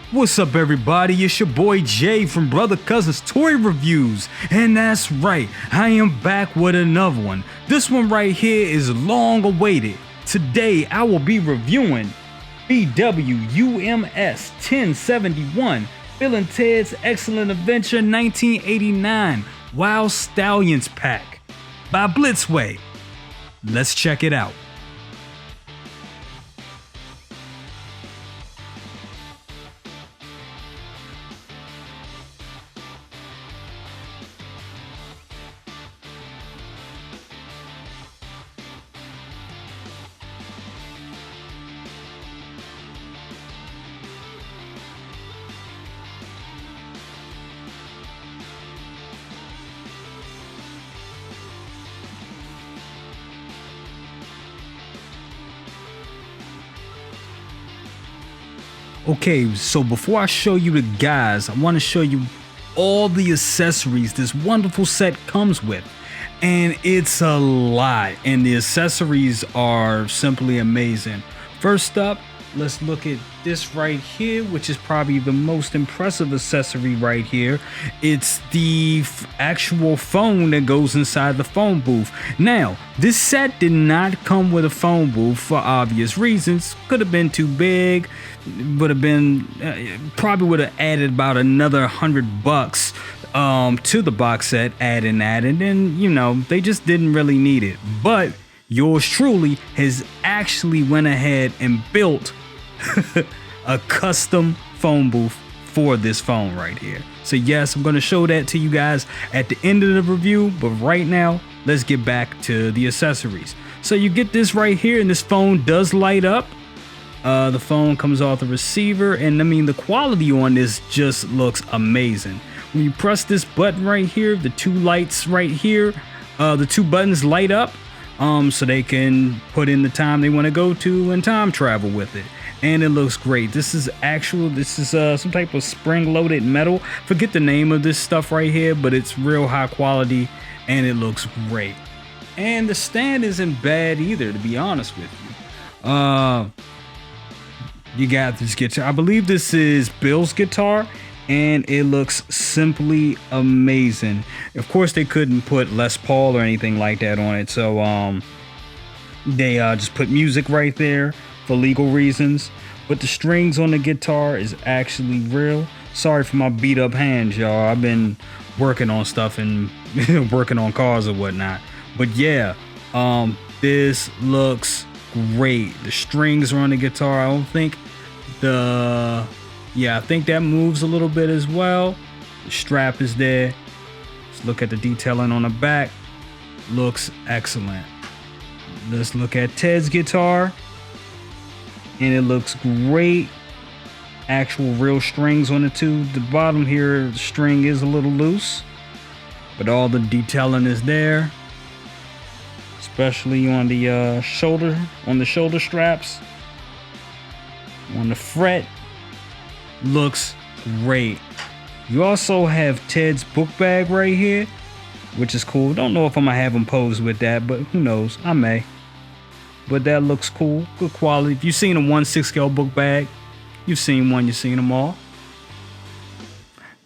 What's up, everybody? It's your boy Jay from Brother Cousin's Toy Reviews, and that's right, I am back with another one. This one right here is long awaited. Today I will be reviewing BWUMS 1071, Bill and Ted's Excellent Adventure 1989 Wild Stallions Pack by Blitzway. Let's check it out. Okay, so before I show you the guys, I want to show you all the accessories this wonderful set comes with. And it's a lot, and the accessories are simply amazing. First up, let's look at this right here, which is probably the most impressive accessory right here. It's the actual phone that goes inside the phone booth. Now, this set did not come with a phone booth for obvious reasons. Could have been too big, would have been, probably would have added about another $100 to the box set, adding that, and then, you know, they just didn't really need it. But yours truly has actually went ahead and built a custom phone booth for this phone right here. So yes, I'm going to show that to you guys at the end of the review, but right now let's get back to the accessories. So you get this right here, and this phone does light up. The phone comes off the receiver, and I mean, the quality on this just looks amazing. When you press this button right here, the two lights right here, the two buttons light up, so they can put in the time they want to go to and time travel with it. And it looks great. This is some type of spring-loaded metal. Forget the name of this stuff right here, but it's real high quality, and it looks great. And the stand isn't bad either, to be honest with you. You got this guitar. I believe this is Bill's guitar, and it looks simply amazing. Of course, they couldn't put Les Paul or anything like that on it, so they just put music right there for legal reasons. But the strings on the guitar is actually real. Sorry for my beat up hands, y'all. I've been working on stuff and working on cars or whatnot. But yeah, this looks great. The strings are on the guitar. I don't think I think that moves a little bit as well. The strap is there. Let's look at the detailing on the back. Looks excellent. Let's look at Ted's guitar, and it looks great. Actual real strings on it too. The bottom here, the string is a little loose, but all the detailing is there, especially on the shoulder straps. On the fret, looks great. You also have Ted's book bag right here, which is cool. Don't know if I'm gonna have him pose with that, but who knows, I may. But that looks cool, good quality. If you've seen a 1/6 scale book bag, you've seen one, you've seen them all.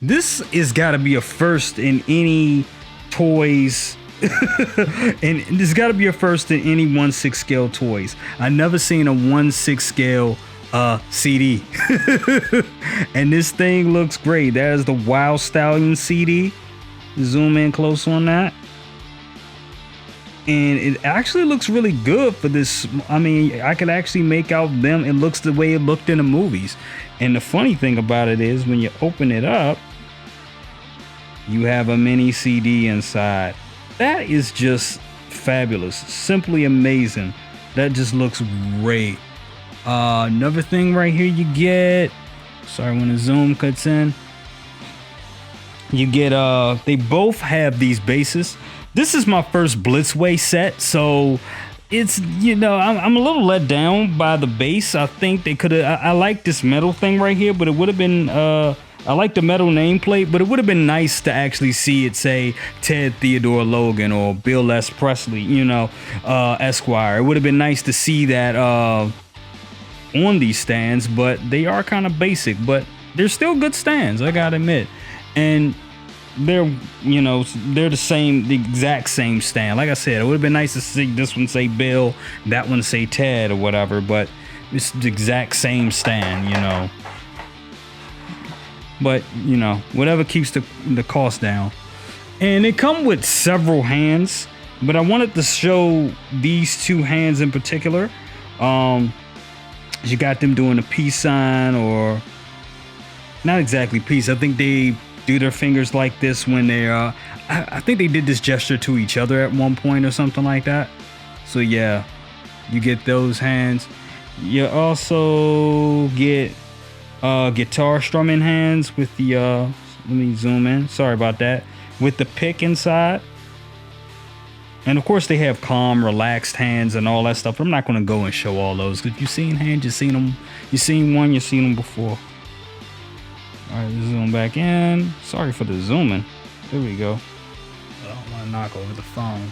This is gotta be a first in any toys. And there's gotta be a first in any 1/6 scale toys. I've never seen a 1/6 scale CD. And this thing looks great. That is the Wild Stallion CD. Zoom in close on that, and it actually looks really good for this. I mean, I could actually make out them. It looks the way it looked in the movies. And the funny thing about it is, when you open it up, you have a mini CD inside. That is just fabulous, simply amazing. That just looks great. Another thing right here you get, sorry when the zoom cuts in, you get they both have these bases. This is my first Blitzway set, so it's, you know, I'm a little let down by the base. I think they could have, I like this metal thing right here, but it would have been I like the metal nameplate, but it would have been nice to actually see it say Ted Theodore Logan or Bill S. Presley, you know, Esquire. It would have been nice to see that on these stands, but they are kind of basic. But they're still good stands, I gotta admit. And they're, you know, they're the exact same stand. Like I said, it would have been nice to see this one say Bill, that one say Ted or whatever, but it's the exact same stand, you know. But, you know, whatever keeps the cost down. And they come with several hands, but I wanted to show these two hands in particular. You got them doing a peace sign, or not exactly peace. I think they do their fingers like this when they're I think they did this gesture to each other at one point or something like that. So yeah, you get those hands. You also get guitar strumming hands with the let me zoom in, sorry about that, with the pick inside. And of course they have calm, relaxed hands and all that stuff. But I'm not going to go and show all those, because you've seen hands, you've seen them, you've seen one, you've seen them before. All right, zoom back in. Sorry for the zooming. There we go. I don't want to knock over the phone.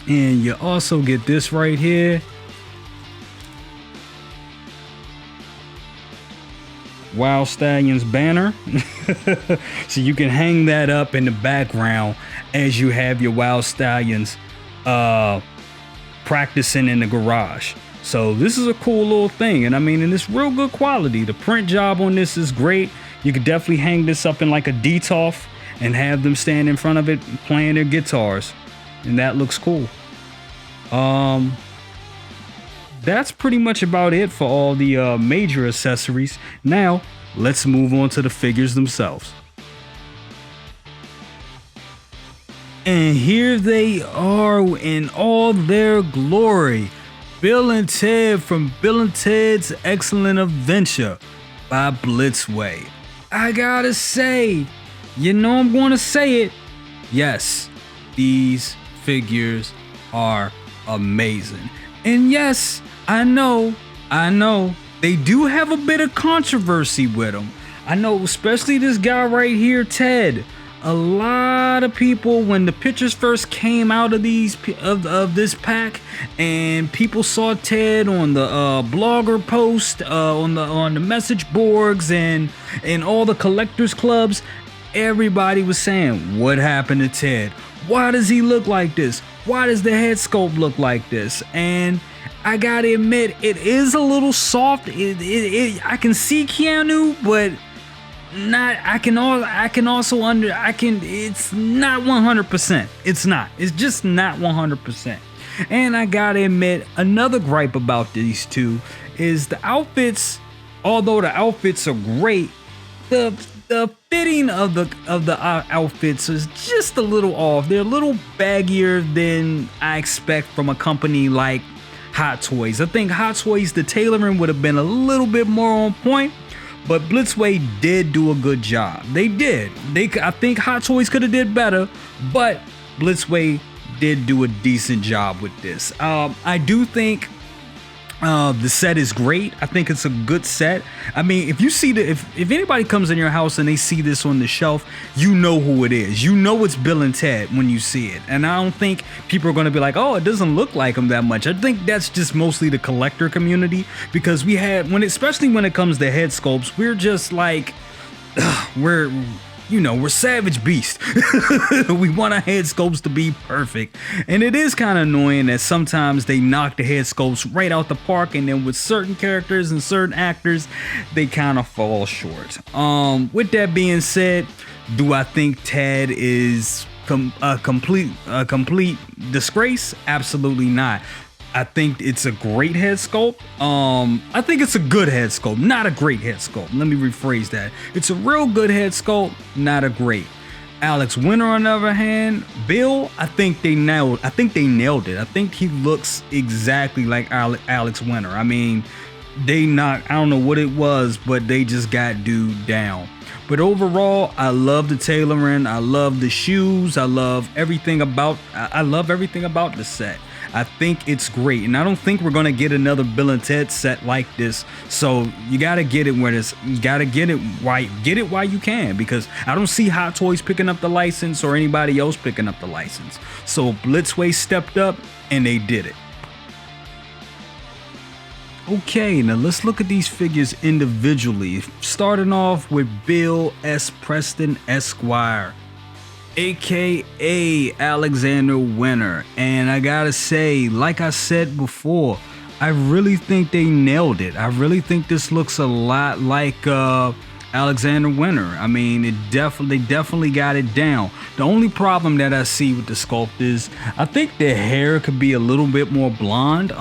And you also get this right here. Wild Stallions banner. So you can hang that up in the background as you have your Wild Stallions practicing in the garage. So this is a cool little thing, and I mean, and it's real good quality. The print job on this is great. You could definitely hang this up in like a DTOF and have them stand in front of it playing their guitars, and that looks cool. That's pretty much about it for all the major accessories. Now let's move on to the figures themselves. And here they are in all their glory. Bill and Ted from Bill and Ted's Excellent Adventure by Blitzway. I gotta say, you know I'm gonna say it, yes, these figures are amazing. And yes, I know, they do have a bit of controversy with them. I know, especially this guy right here, Ted. A lot of people, when the pictures first came out of these of this pack, and people saw Ted on the blogger post, on the message boards, and in all the collectors clubs, everybody was saying, "What happened to Ted? Why does he look like this? Why does the head sculpt look like this?" And I gotta admit, it is a little soft. I can see Keanu, but not. It's not 100%. It's not. It's just not 100%. And I gotta admit, another gripe about these two is the outfits. Although the outfits are great, the fitting of the outfits is just a little off. They're a little baggier than I expect from a company like Hot Toys. I think Hot Toys, the tailoring would have been a little bit more on point, but Blitzway did do a good job. They did. I think Hot Toys could have did better, but Blitzway did do a decent job with this. I do think the set is great. I think it's a good set. I mean, if you see if anybody comes in your house and they see this on the shelf, you know who it is. You know it's Bill and Ted when you see it. And I don't think people are going to be like, "Oh, it doesn't look like them that much." I think that's just mostly the collector community, because especially when it comes to head sculpts, we're just like, we're savage beasts. We want our head sculpts to be perfect. And it is kind of annoying that sometimes they knock the head sculpts right out the park, and then with certain characters and certain actors, they kind of fall short. With that being said, do I think Ted is a complete disgrace? Absolutely not. I think it's a great head sculpt. I think it's a good head sculpt, not a great head sculpt. Let me rephrase that. It's a real good head sculpt, not a great. Alex Winter, on the other hand, Bill, I think they nailed it. I think he looks exactly like Alex Winter. I mean, I don't know what it was, but they just got dude down. But overall, I love the tailoring. I love the shoes. I love everything about the set. I think it's great, and I don't think we're gonna get another Bill and Ted set like this. So you gotta get it while you can, because I don't see Hot Toys picking up the license or anybody else picking up the license. So Blitzway stepped up and they did it. Okay, now let's look at these figures individually. Starting off with Bill S. Preston Esquire, aka Alexander Winter. And I gotta say, like I said before, I really think they nailed it. I really think this looks a lot like Alexander Winter. I mean, they definitely got it down. The only problem that I see with the sculpt is I think the hair could be a little bit more blonde.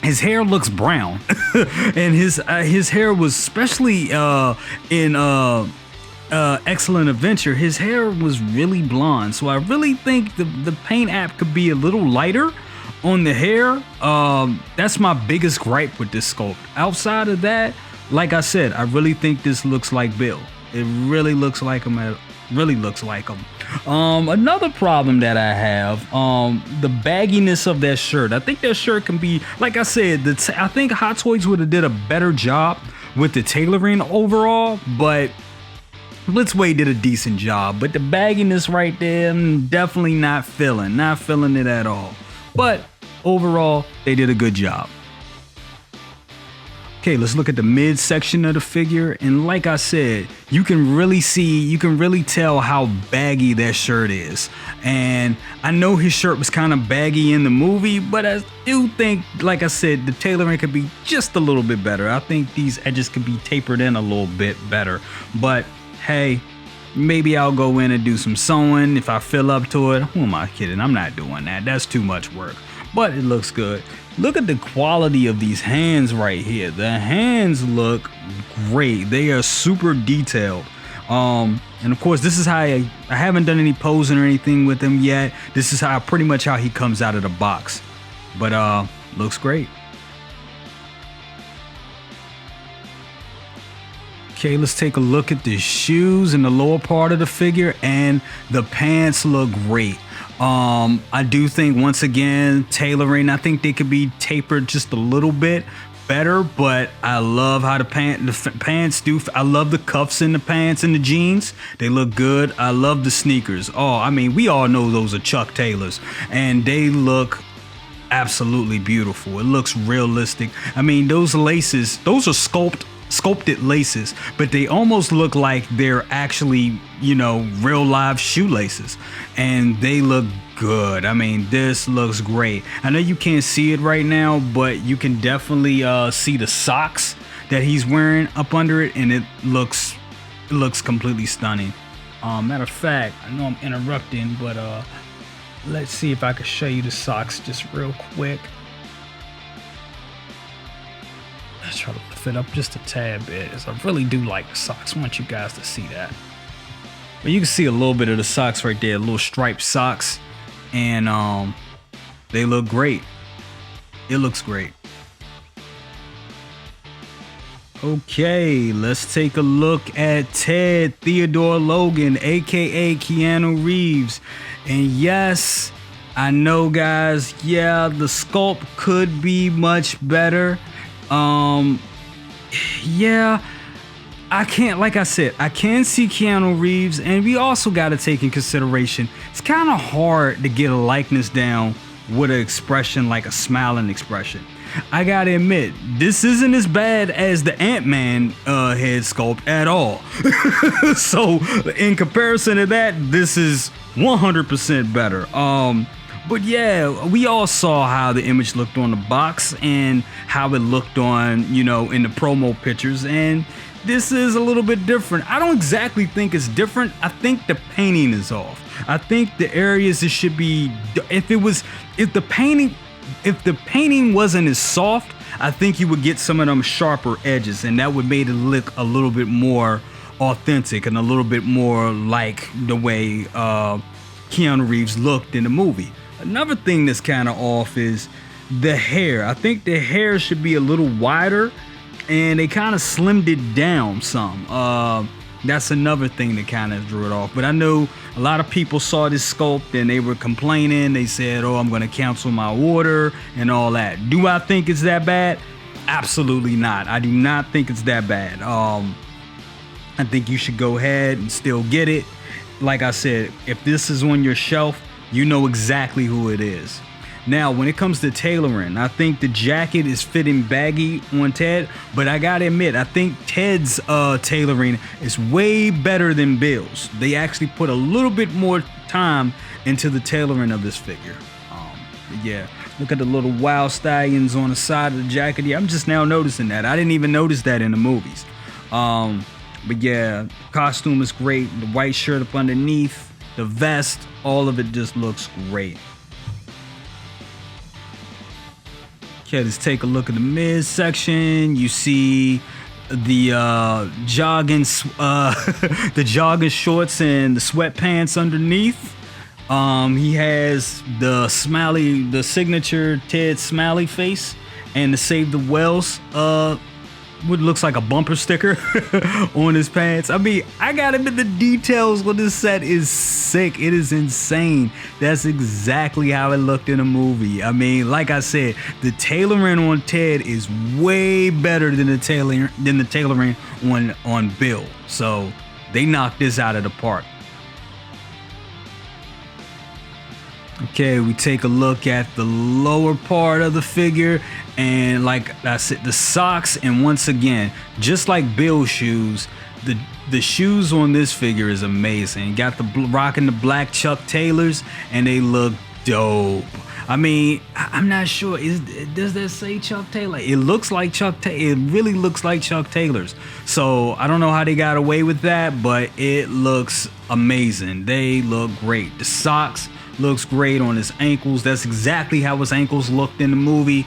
His hair looks brown, and his hair was, especially in Excellent Adventure, his hair was really blonde. So I really think the paint app could be a little lighter on the hair. That's my biggest gripe with this sculpt. Outside of that, like I said, I really think this looks like Bill. It really looks like him. Another problem that I have, the bagginess of that shirt. I think that shirt can be, like I said, I think Hot Toys would have did a better job with the tailoring overall, but Blitzway did a decent job. But the bagginess right there, I'm definitely not feeling it at all. But overall, they did a good job. Okay, let's look at the midsection of the figure, and like I said, you can really tell how baggy that shirt is. And I know his shirt was kind of baggy in the movie, but I do think, like I said, the tailoring could be just a little bit better. I think these edges could be tapered in a little bit better. But hey, maybe I'll go in and do some sewing if I feel up to it. Who am I kidding? I'm not doing that. That's too much work. But it looks good. Look at the quality of these hands right here. The hands look great. They are super detailed. And of course, this is how I haven't done any posing or anything with him yet. This is pretty much how he comes out of the box. But looks great. Okay, let's take a look at the shoes in the lower part of the figure, and the pants look great. I do think, once again, tailoring, I think they could be tapered just a little bit better, but I love how the pants do. I love the cuffs in the pants and the jeans. They look good. I love the sneakers. Oh, I mean, we all know those are Chuck Taylors, and they look absolutely beautiful. It looks realistic. I mean, those laces, those are sculpted laces, but they almost look like they're actually, real live shoelaces, and they look good. I mean, this looks great. I know you can't see it right now, but you can definitely see the socks that he's wearing up under it, and it looks completely stunning. Matter of fact, I know I'm interrupting, but let's see if I can show you the socks just real quick. Let's try to lift it up just a tad bit, as I really do like the socks. I want you guys to see that. But you can see a little bit of the socks right there, little striped socks, and they look great. It looks great. Okay, let's take a look at Ted Theodore Logan, aka Keanu Reeves. And yes, I know, guys, yeah, the sculpt could be much better. Yeah, I can't, like I said, I can see Keanu Reeves, and we also got to take in consideration, it's kind of hard to get a likeness down with an expression like a smiling expression. I gotta admit, this isn't as bad as the Ant-Man head sculpt at all. So in comparison to that, this is 100% better. But yeah, we all saw how the image looked on the box and how it looked on, in the promo pictures, and this is a little bit different. I don't exactly think it's different. I think the painting is off. I think the areas it should be, if the painting wasn't as soft, I think you would get some of them sharper edges, and that would make it look a little bit more authentic and a little bit more like the way Keanu Reeves looked in the movie. Another thing that's kind of off is the hair. I think the hair should be a little wider, and they kind of slimmed it down some. That's another thing that kind of drew it off. But I know a lot of people saw this sculpt and they were complaining. They said, oh, I'm going to cancel my order and all that. Do I think it's that bad? Absolutely not. I do not think it's that bad. I think you should go ahead and still get it. Like I said, if this is on your shelf, you know exactly who it is. Now, when it comes to tailoring, I think the jacket is fitting baggy on Ted, but I gotta admit, I think Ted's tailoring is way better than Bill's. They actually put a little bit more time into the tailoring of this figure. Yeah, look at the little wild stallions on the side of the jacket. Yeah, I'm just now noticing that. I didn't even notice that in the movies. But yeah, costume is great. The white shirt up underneath, the vest, all of it just looks great. Okay, let's take a look at the midsection. You see the jogging the jogging shorts and the sweatpants underneath. He has the signature Ted smiley face, and the Save the Whales what looks like a bumper sticker on his pants. I mean, I gotta admit, the details on this set is sick. It is insane. That's exactly how it looked in the movie. I mean, like I said, the tailoring on Ted is way better than the tailoring on Bill. So they knocked this out of the park. Okay, we take a look at the lower part of the figure, and like I said, the socks, and once again, just like Bill's shoes, the shoes on this figure is amazing. Got the rocking the black Chuck Taylors, and they look dope. I mean, I'm not sure. Does that say Chuck Taylor? It looks like Chuck Taylor. It really looks like Chuck Taylor's. So I don't know how they got away with that, but it looks amazing. They look great. The socks looks great on his ankles. That's exactly how his ankles looked in the movie.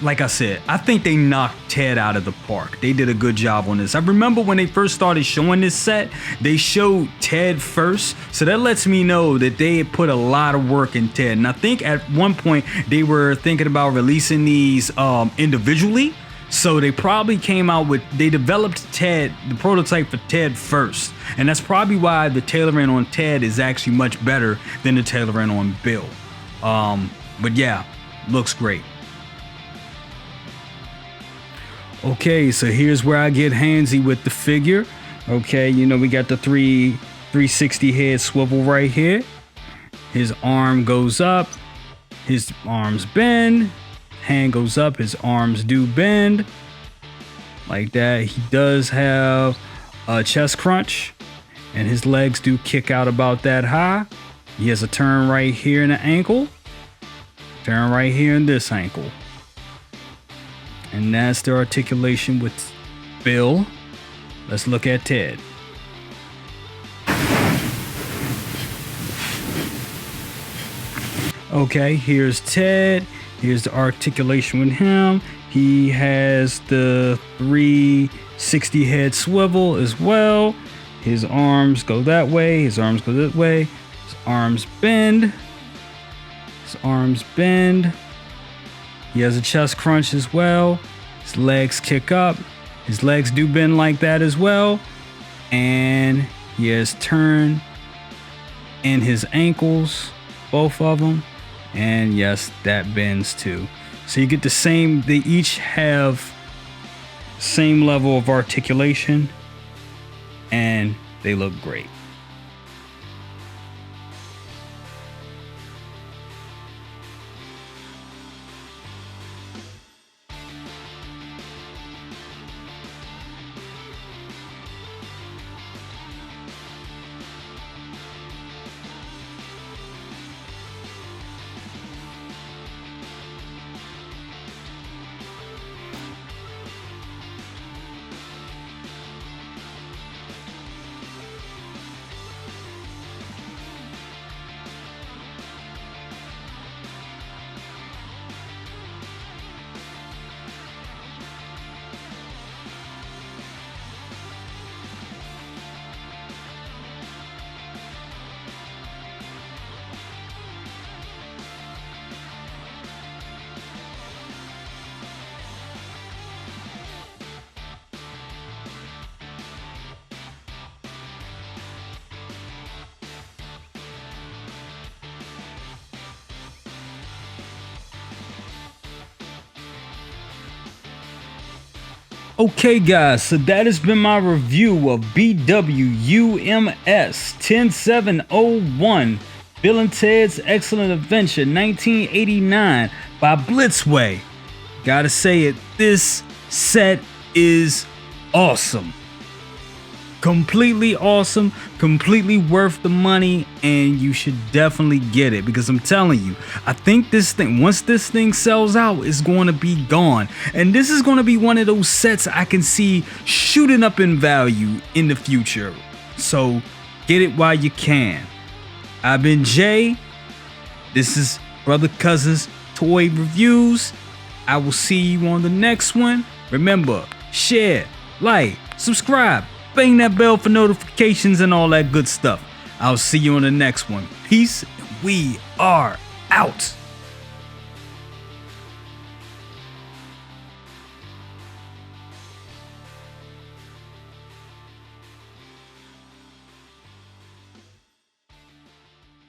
Like I said, I think they knocked Ted out of the park. They did a good job on this. I remember when they first started showing this set, they showed Ted first. So that lets me know that they had put a lot of work in Ted. And I think at one point they were thinking about releasing these individually. So they probably they developed Ted, the prototype for Ted first. And that's probably why the tailoring on Ted is actually much better than the tailoring on Bill. But yeah, looks great. Okay, so here's where I get handsy with the figure. Okay, you know, we got the 360 head swivel right here. His arm goes up, his arms bend, hand goes up, his arms do bend. Like that. He does have a chest crunch, and his legs do kick out about that high. He has a turn right here in the ankle, turn right here in this ankle. And that's the articulation with Bill. Let's look at Ted. Okay, here's Ted. Here's the articulation with him. He has the 360 head swivel as well. His arms go that way. His arms go that way. His arms bend. His arms bend. He has a chest crunch as well. His legs kick up. His legs do bend like that as well. And he has turn in his ankles, both of them. And yes, that bends too. So you get the same, they each have same level of articulation, and they look great. Okay guys, so that has been my review of BWUMS 10701 Bill and Ted's Excellent Adventure 1989 by Blitzway. Gotta say it, this set is awesome. Completely awesome, completely worth the money, and you should definitely get it because I'm telling you, I think this thing, once this thing sells out, it's going to be gone. And this is going to be one of those sets I can see shooting up in value in the future. So get it while you can. I've been Jay. This is Brother Cousins Toy Reviews. I will see you on the next one. Remember, share, like, subscribe. Bang that bell for notifications and all that good stuff. I'll see you on the next one. Peace. We are out.